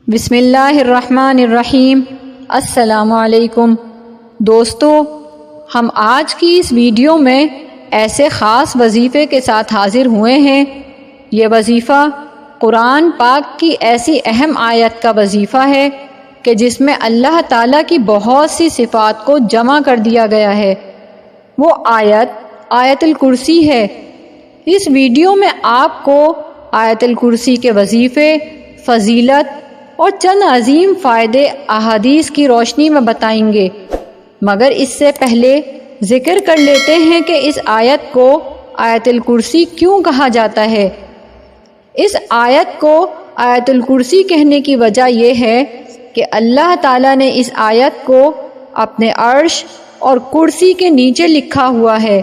بسم اللہ الرحمن الرحیم۔ السلام علیکم دوستو، ہم آج کی اس ویڈیو میں ایسے خاص وظیفے کے ساتھ حاضر ہوئے ہیں۔ یہ وظیفہ قرآن پاک کی ایسی اہم آیت کا وظیفہ ہے کہ جس میں اللہ تعالیٰ کی بہت سی صفات کو جمع کر دیا گیا ہے۔ وہ آیت الکرسی ہے۔ اس ویڈیو میں آپ کو آیت الکرسی کے وظیفے، فضیلت اور چند عظیم فائدے احادیث کی روشنی میں بتائیں گے، مگر اس سے پہلے ذکر کر لیتے ہیں کہ اس آیت کو آیت الکرسی کیوں کہا جاتا ہے۔ اس آیت کو آیت الکرسی کہنے کی وجہ یہ ہے کہ اللہ تعالیٰ نے اس آیت کو اپنے عرش اور کرسی کے نیچے لکھا ہوا ہے۔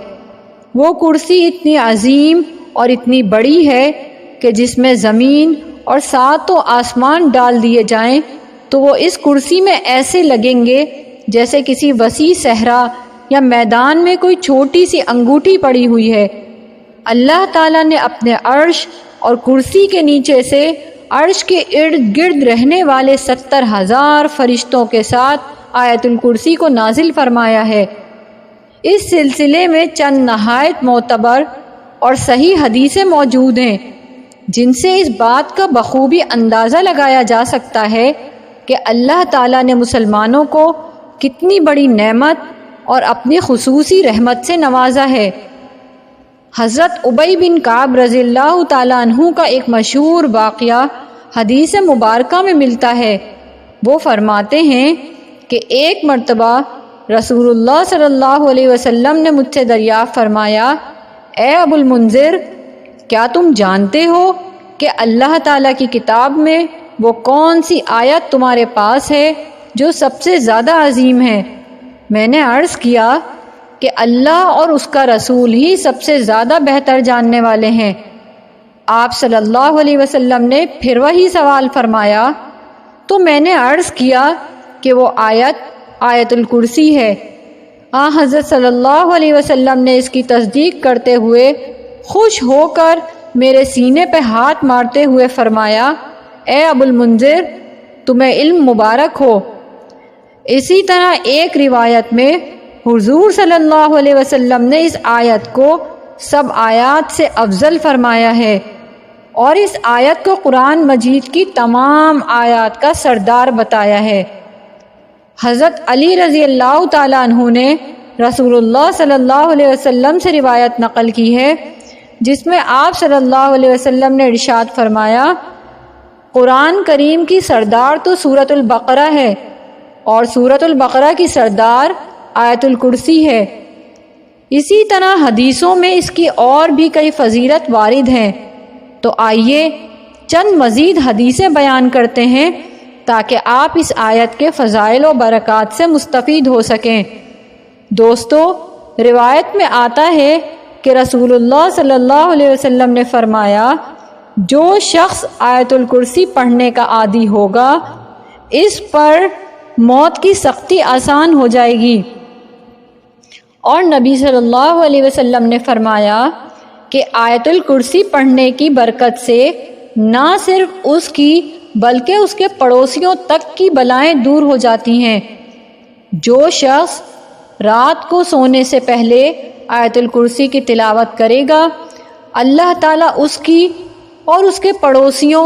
وہ کرسی اتنی عظیم اور اتنی بڑی ہے کہ جس میں زمین اور ساتوں آسمان ڈال دیے جائیں تو وہ اس کرسی میں ایسے لگیں گے جیسے کسی وسیع صحرا یا میدان میں کوئی چھوٹی سی انگوٹھی پڑی ہوئی ہے۔ اللہ تعالیٰ نے اپنے عرش اور کرسی کے نیچے سے عرش کے ارد گرد رہنے والے 70,000 فرشتوں کے ساتھ آیت الکرسی کو نازل فرمایا ہے۔ اس سلسلے میں چند نہایت معتبر اور صحیح حدیثیں موجود ہیں جن سے اس بات کا بخوبی اندازہ لگایا جا سکتا ہے کہ اللہ تعالیٰ نے مسلمانوں کو کتنی بڑی نعمت اور اپنی خصوصی رحمت سے نوازا ہے۔ حضرت ابی بن کعب رضی اللہ تعالیٰ عنہ کا ایک مشہور واقعہ حدیث مبارکہ میں ملتا ہے۔ وہ فرماتے ہیں کہ ایک مرتبہ رسول اللہ صلی اللہ علیہ وسلم نے مجھ سے دریافت فرمایا، اے ابو المنذر، کیا تم جانتے ہو کہ اللہ تعالیٰ کی کتاب میں وہ کون سی آیت تمہارے پاس ہے جو سب سے زیادہ عظیم ہے؟ میں نے عرض کیا کہ اللہ اور اس کا رسول ہی سب سے زیادہ بہتر جاننے والے ہیں۔ آپ صلی اللہ علیہ وسلم نے پھر وہی سوال فرمایا تو میں نے عرض کیا کہ وہ آیت الکرسی ہے۔ حضرت صلی اللہ علیہ وسلم نے اس کی تصدیق کرتے ہوئے خوش ہو کر میرے سینے پہ ہاتھ مارتے ہوئے فرمایا، اے ابو المنذر، تمہیں علم مبارک ہو۔ اسی طرح ایک روایت میں حضور صلی اللہ علیہ وسلم نے اس آیت کو سب آیات سے افضل فرمایا ہے اور اس آیت کو قرآن مجید کی تمام آیات کا سردار بتایا ہے۔ حضرت علی رضی اللہ تعالیٰ عنہ نے رسول اللہ صلی اللہ علیہ وسلم سے روایت نقل کی ہے جس میں آپ صلی اللہ علیہ وسلم نے ارشاد فرمایا، قرآن کریم کی سردار تو سورۃ البقرہ ہے اور سورۃ البقرہ کی سردار آیت الکرسی ہے۔ اسی طرح حدیثوں میں اس کی اور بھی کئی فضیلت وارد ہیں، تو آئیے چند مزید حدیثیں بیان کرتے ہیں تاکہ آپ اس آیت کے فضائل و برکات سے مستفید ہو سکیں۔ دوستو، روایت میں آتا ہے کہ رسول اللہ صلی اللہ علیہ وسلم نے فرمایا، جو شخص آیت الکرسی پڑھنے کا عادی ہوگا اس پر موت کی سختی آسان ہو جائے گی۔ اور نبی صلی اللہ علیہ وسلم نے فرمایا کہ آیت الکرسی پڑھنے کی برکت سے نہ صرف اس کی بلکہ اس کے پڑوسیوں تک کی بلائیں دور ہو جاتی ہیں۔ جو شخص رات کو سونے سے پہلے آیت الکرسی کی تلاوت کرے گا، اللہ تعالیٰ اس کی اور اس کے پڑوسیوں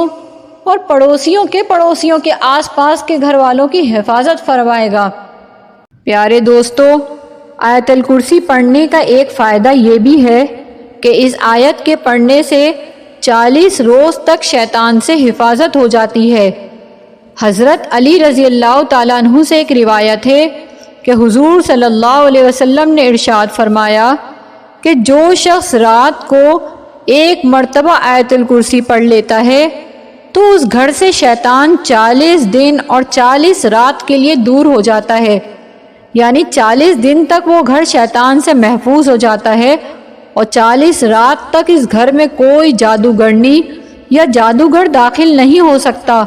اور پڑوسیوں کے آس پاس کے گھر والوں کی حفاظت فرمائے گا۔ پیارے دوستو، آیت الکرسی پڑھنے کا ایک فائدہ یہ بھی ہے کہ اس آیت کے پڑھنے سے 40 روز تک شیطان سے حفاظت ہو جاتی ہے۔ حضرت علی رضی اللہ تعالیٰ عنہ سے ایک روایت ہے کہ حضور صلی اللہ علیہ وسلم نے ارشاد فرمایا کہ جو شخص رات کو ایک مرتبہ آیت الکرسی پڑھ لیتا ہے تو اس گھر سے شیطان 40 دن اور 40 رات کے لیے دور ہو جاتا ہے، یعنی 40 دن تک وہ گھر شیطان سے محفوظ ہو جاتا ہے اور 40 رات تک اس گھر میں کوئی جادوگرنی یا جادوگر داخل نہیں ہو سکتا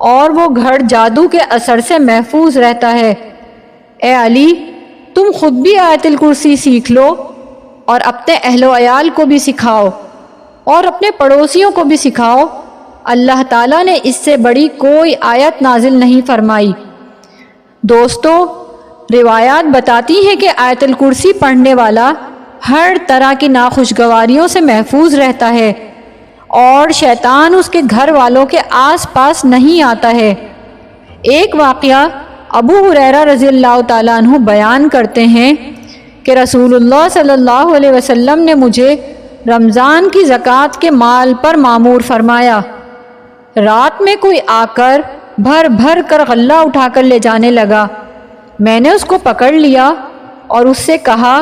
اور وہ گھر جادو کے اثر سے محفوظ رہتا ہے۔ اے علی، تم خود بھی آیت الکرسی سیکھ لو اور اپنے اہل و عیال کو بھی سکھاؤ اور اپنے پڑوسیوں کو بھی سکھاؤ اللہ تعالیٰ نے اس سے بڑی کوئی آیت نازل نہیں فرمائی۔ دوستو، روایات بتاتی ہیں کہ آیت الکرسی پڑھنے والا ہر طرح کی ناخوشگواریوں سے محفوظ رہتا ہے اور شیطان اس کے گھر والوں کے آس پاس نہیں آتا ہے۔ ایک واقعہ ابو ہریرہ رضی اللہ تعالیٰ عنہ بیان کرتے ہیں کہ رسول اللہ صلی اللہ علیہ وسلم نے مجھے رمضان کی زکوٰۃ کے مال پر مامور فرمایا۔ رات میں کوئی آ کر بھر بھر کر غلہ اٹھا کر لے جانے لگا۔ میں نے اس کو پکڑ لیا اور اس سے کہا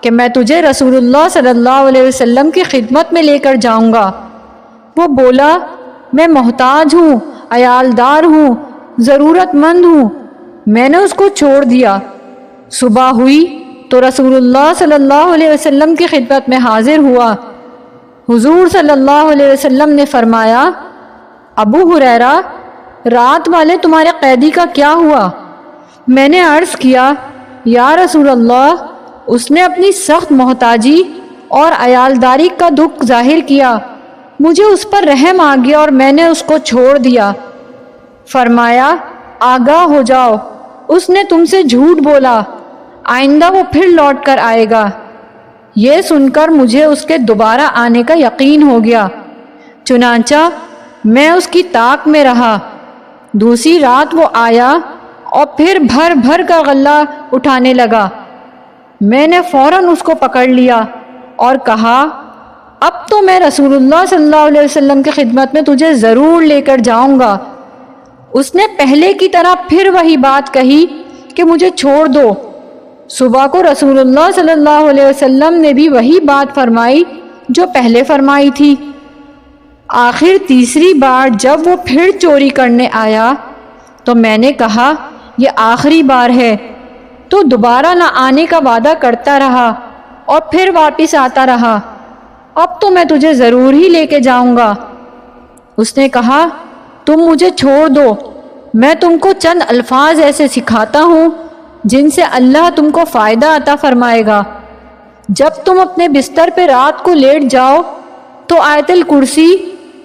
کہ میں تجھے رسول اللہ صلی اللہ علیہ وسلم کی خدمت میں لے کر جاؤں گا۔ وہ بولا، میں محتاج ہوں، عیالدار ہوں، ضرورت مند ہوں۔ میں نے اس کو چھوڑ دیا۔ صبح ہوئی تو رسول اللہ صلی اللہ علیہ وسلم کی خدمت میں حاضر ہوا۔ حضور صلی اللہ علیہ وسلم نے فرمایا، ابو ہریرہ، رات والے تمہارے قیدی کا کیا ہوا؟ میں نے عرض کیا، یا رسول اللہ، اس نے اپنی سخت محتاجی اور عیالداری کا دکھ ظاہر کیا، مجھے اس پر رحم آ گیا اور میں نے اس کو چھوڑ دیا۔ فرمایا، آگاہ ہو جاؤ، اس نے تم سے جھوٹ بولا، آئندہ وہ پھر لوٹ کر آئے گا۔ یہ سن کر مجھے اس کے دوبارہ آنے کا یقین ہو گیا، چنانچہ میں اس کی طاق میں رہا۔ دوسری رات وہ آیا اور پھر بھر بھر کر غلہ اٹھانے لگا۔ میں نے فوراً اس کو پکڑ لیا اور کہا، اب تو میں رسول اللہ صلی اللہ علیہ وسلم کی خدمت میں تجھے ضرور لے کر جاؤں گا۔ اس نے پہلے کی طرح پھر وہی بات کہی کہ مجھے چھوڑ دو۔ صبح کو رسول اللہ صلی اللہ علیہ وسلم نے بھی وہی بات فرمائی جو پہلے فرمائی تھی۔ آخر تیسری بار جب وہ پھر چوری کرنے آیا تو میں نے کہا، یہ آخری بار ہے۔ تو دوبارہ نہ آنے کا وعدہ کرتا رہا اور پھر واپس آتا رہا۔ اب تو میں تجھے ضرور ہی لے کے جاؤں گا۔ اس نے کہا، تم مجھے چھوڑ دو، میں تم کو چند الفاظ ایسے سکھاتا ہوں جن سے اللہ تم کو فائدہ عطا فرمائے گا۔ جب تم اپنے بستر پہ رات کو لیٹ جاؤ تو آیت الکرسی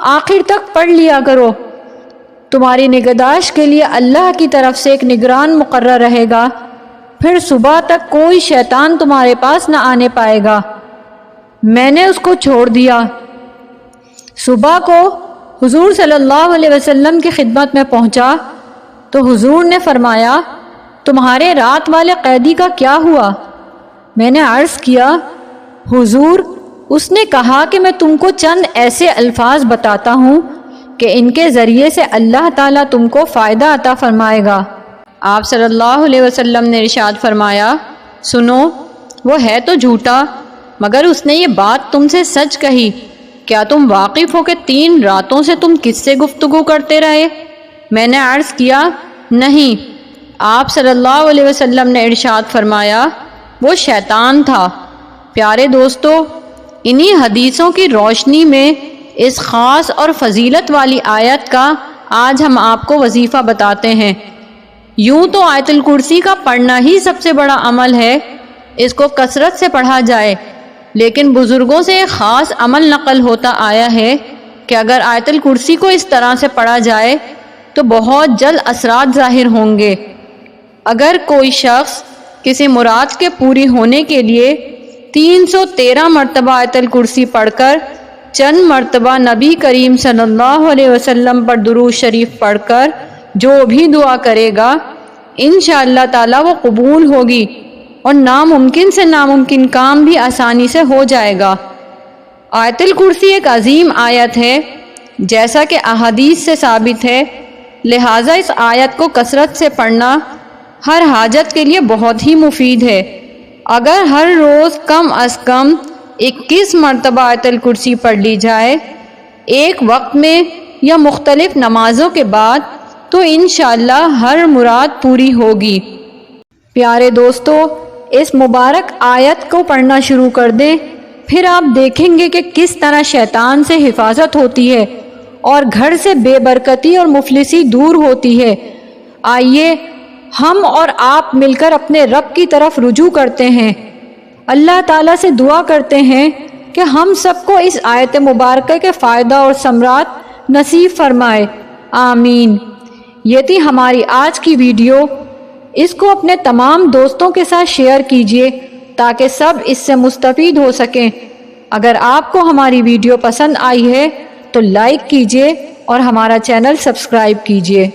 آخر تک پڑھ لیا کرو۔ تمہاری نگہداشت کے لیے اللہ کی طرف سے ایک نگران مقرر رہے گا، پھر صبح تک کوئی شیطان تمہارے پاس نہ آنے پائے گا۔ میں نے اس کو چھوڑ دیا۔ صبح کو حضور صلی اللہ علیہ وسلم کی خدمت میں پہنچا تو حضور نے فرمایا، تمہارے رات والے قیدی کا کیا ہوا؟ میں نے عرض کیا، حضور، اس نے کہا کہ میں تم کو چند ایسے الفاظ بتاتا ہوں کہ ان کے ذریعے سے اللہ تعالیٰ تم کو فائدہ عطا فرمائے گا۔ آپ صلی اللہ علیہ وسلم نے ارشاد فرمایا، سنو، وہ ہے تو جھوٹا مگر اس نے یہ بات تم سے سچ کہی۔ کیا تم واقف ہو کہ 3 راتوں سے تم کس سے گفتگو کرتے رہے؟ میں نے عرض کیا، نہیں۔ آپ صلی اللہ علیہ وسلم نے ارشاد فرمایا، وہ شیطان تھا۔ پیارے دوستو، انہی حدیثوں کی روشنی میں اس خاص اور فضیلت والی آیت کا آج ہم آپ کو وظیفہ بتاتے ہیں۔ یوں تو آیت الکرسی کا پڑھنا ہی سب سے بڑا عمل ہے، اس کو کثرت سے پڑھا جائے، لیکن بزرگوں سے ایک خاص عمل نقل ہوتا آیا ہے کہ اگر آیت الکرسی کو اس طرح سے پڑھا جائے تو بہت جلد اثرات ظاہر ہوں گے۔ اگر کوئی شخص کسی مراد کے پوری ہونے کے لیے 313 مرتبہ آیت الکرسی پڑھ کر چند مرتبہ نبی کریم صلی اللہ علیہ وسلم پر درود شریف پڑھ کر جو بھی دعا کرے گا، انشاءاللہ تعالی وہ قبول ہوگی اور ناممکن سے ناممکن کام بھی آسانی سے ہو جائے گا۔ آیت الکرسی ایک عظیم آیت ہے، جیسا کہ احادیث سے ثابت ہے، لہٰذا اس آیت کو کثرت سے پڑھنا ہر حاجت کے لیے بہت ہی مفید ہے۔ اگر ہر روز کم از کم 21 مرتبہ آیت الکرسی پڑھ لی جائے، ایک وقت میں یا مختلف نمازوں کے بعد، تو انشاءاللہ ہر مراد پوری ہوگی۔ پیارے دوستو، اس مبارک آیت کو پڑھنا شروع کر دیں، پھر آپ دیکھیں گے کہ کس طرح شیطان سے حفاظت ہوتی ہے اور گھر سے بے برکتی اور مفلسی دور ہوتی ہے۔ آئیے ہم اور آپ مل کر اپنے رب کی طرف رجوع کرتے ہیں، اللہ تعالیٰ سے دعا کرتے ہیں کہ ہم سب کو اس آیت مبارکہ کے فائدہ اور ثمرات نصیب فرمائے، آمین۔ یہ تھی ہماری آج کی ویڈیو۔ اس کو اپنے تمام دوستوں کے ساتھ شیئر کیجیے تاکہ سب اس سے مستفید ہو سکیں۔ اگر آپ کو ہماری ویڈیو پسند آئی ہے تو لائک کیجیے اور ہمارا چینل سبسکرائب کیجیے۔